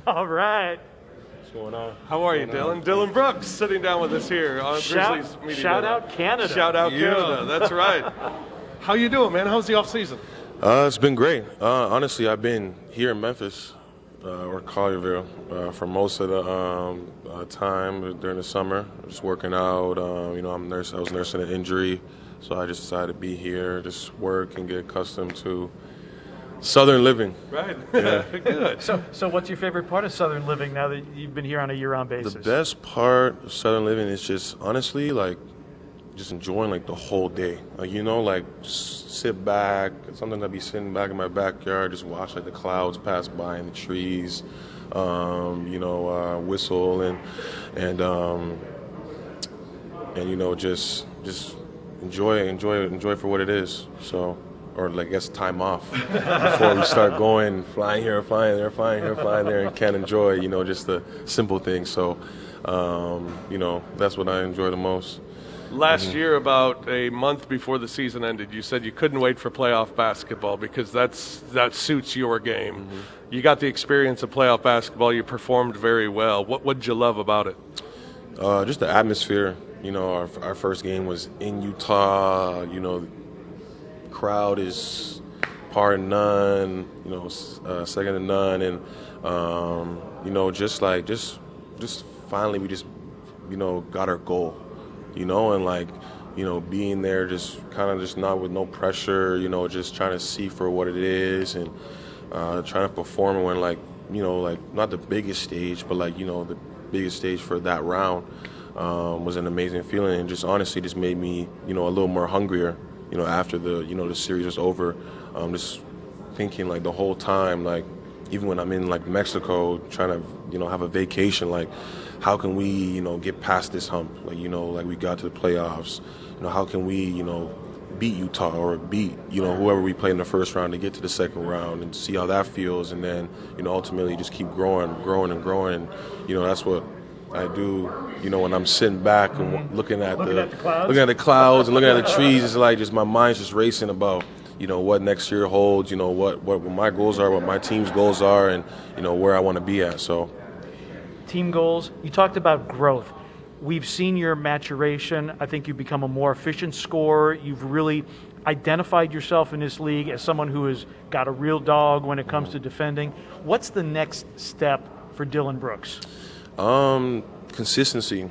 All right. What's going on? How are you, Dillon? Dillon Brooks sitting down with us here on Grizzlies Media. Shout out Canada. Shout out Canada. That's right. How you doing, man? How's the offseason? It's been great. Honestly, I've been here in Memphis or Collierville for most of the time during the summer. Just working out. I was nursing an injury, so I just decided to be here, just work and get accustomed to Southern living. Right. Yeah. Good. So what's your favorite part of Southern living now that you've been here on a year-round basis? The best part of Southern living is just honestly just enjoying the whole day. Just sit back. Sometimes I'd be sitting back in my backyard, just watch the clouds pass by and the trees, whistle and just enjoy for what it is. So. Or I guess time off before we start flying here, flying there, flying here, flying there, and can't enjoy, just the simple things. So, that's what I enjoy the most. Last year, about a month before the season ended, you said you couldn't wait for playoff basketball because that suits your game. Mm-hmm. You got the experience of playoff basketball. You performed very well. What did you love about it? Just the atmosphere. Our first game was in Utah. Crowd is par none, second to none, and just finally we just got our goal, and being there just kind of just not with no pressure, just trying to see for what it is and trying to perform when not the biggest stage, but the biggest stage for that round was an amazing feeling, and just honestly just made me a little more hungrier. After the series was over, just thinking the whole time, even when I'm in Mexico, trying to have a vacation, how can we get past this hump? We got to the playoffs. How can we beat Utah or beat whoever we play in the first round to get to the second round and see how that feels, and then ultimately just keep growing. And that's what I do, when I'm sitting back and looking at the clouds and looking at the trees. It's just my mind's just racing about, what next year holds, what my goals are, what my team's goals are, and, where I want to be at. So, team goals, you talked about growth. We've seen your maturation. I think you've become a more efficient scorer. You've really identified yourself in this league as someone who has got a real dog when it comes to defending. What's the next step for Dillon Brooks? Consistency.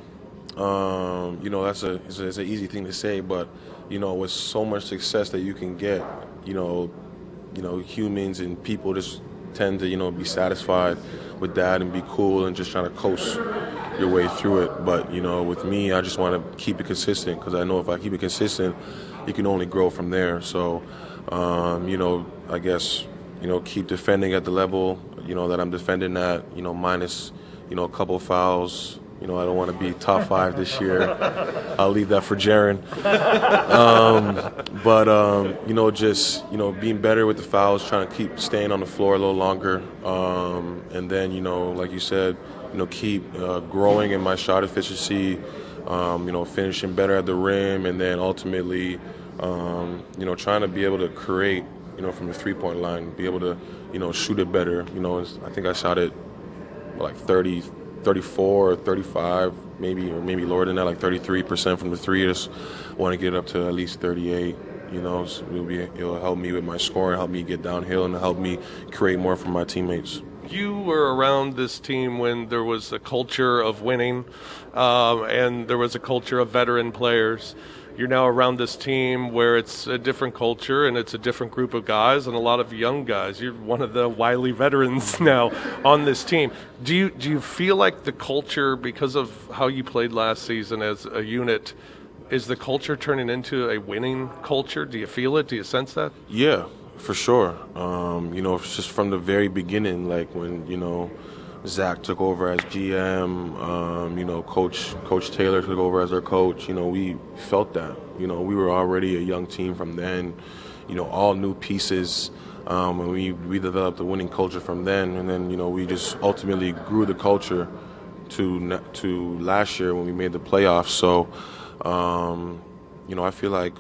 It's an easy thing to say, but with so much success that you can get, humans and people just tend to be satisfied with that and be cool and just trying to coast your way through it. But with me, I just want to keep it consistent because I know if I keep it consistent, you can only grow from there. So, I guess keep defending at the level that I'm defending at. Minus a couple of fouls. I don't want to be top 5 this year. I'll leave that for Jaren. Just being better with the fouls, trying to keep staying on the floor a little longer, and then like you said, keep growing in my shot efficiency. Finishing better at the rim, and then ultimately, trying to be able to create, from the 3-point line, be able to, shoot it better. I think I shot it 34 or 35, maybe lower than that, 33% from the three. Just want to get up to at least 38. So it'll help me with my scoring, help me get downhill, and help me create more for my teammates. You were around this team when there was a culture of winning, and there was a culture of veteran players. You're now around this team where it's a different culture and it's a different group of guys and a lot of young guys. You're one of the wily veterans now on this team. Do you feel like the culture, because of how you played last season as a unit, is the culture turning into a winning culture? Do you feel it? Do you sense that? Yeah, for sure. It's just from the very beginning, when, Zach took over as GM, Coach Taylor took over as our coach, we felt that. We were already a young team from then, all new pieces, and we developed a winning culture from then, and then, we just ultimately grew the culture to last year when we made the playoffs. So, I feel like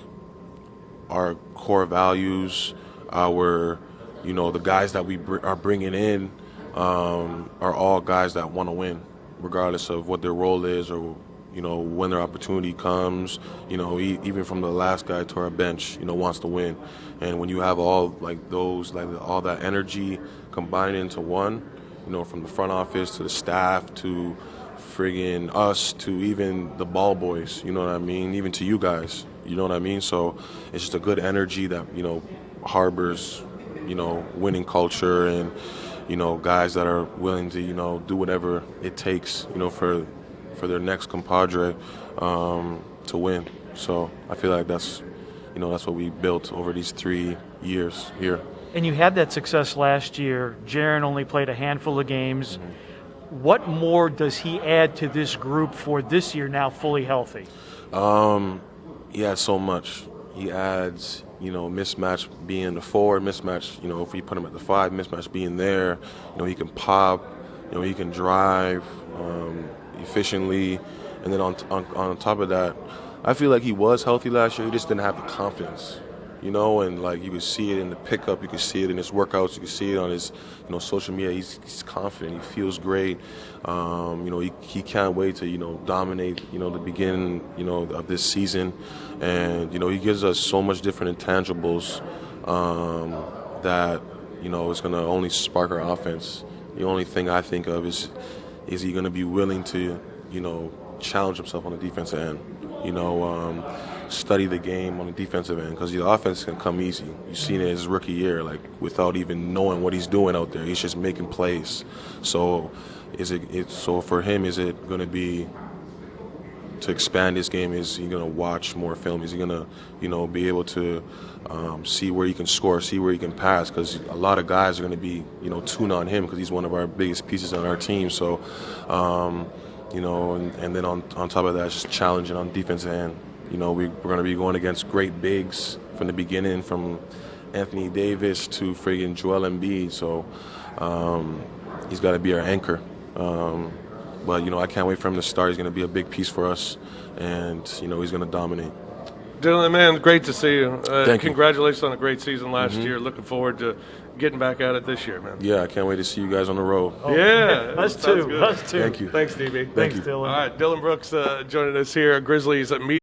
our core values, the guys that we are bringing in, are all guys that want to win, regardless of what their role is or, when their opportunity comes. Even from the last guy to our bench, wants to win. And when you have all all that energy combined into one, from the front office to the staff to friggin' us to even the ball boys, you know what I mean? Even to you guys, you know what I mean? So it's just a good energy that, harbors, winning culture and, guys that are willing to, do whatever it takes, for their next compadre to win. So I feel like that's what we built over these 3 years here. And you had that success last year. Jaren only played a handful of games. Mm-hmm. What more does he add to this group for this year now fully healthy? He adds so much. He adds, mismatch being the 4, mismatch, if we put him at the 5, mismatch being there. He can pop, he can drive efficiently. And then on top of that, I feel like he was healthy last year. He just didn't have the confidence. And like you could see it in the pickup, you could see it in his workouts, you could see it on his, social media. He's confident, he feels great. He can't wait to, dominate, the beginning, of this season. And, he gives us so much different intangibles that, it's going to only spark our offense. The only thing I think of is he going to be willing to, challenge himself on the defensive end, study the game on the defensive end, because the offense can come easy. You've seen it his rookie year, like without even knowing what he's doing out there. He's just making plays. So so for him, is it going to be to expand his game? Is he going to watch more film? Is he going to, be able to see where he can score, see where he can pass? Because a lot of guys are going to be, tuned on him because he's one of our biggest pieces on our team. So, and then on top of that, it's just challenging on defensive end. We're going to be going against great bigs from the beginning, from Anthony Davis to friggin' Joel Embiid. So he's got to be our anchor. But, I can't wait for him to start. He's going to be a big piece for us, and, he's going to dominate. Dillon, man, great to see you. Thank you. Congratulations on a great season last year. Looking forward to getting back at it this year, man. Yeah, I can't wait to see you guys on the road. Oh, yeah. Us too. Thank you. Thanks, Thanks, you. Dillon. All right, Dillon Brooks joining us here at Grizzlies Media.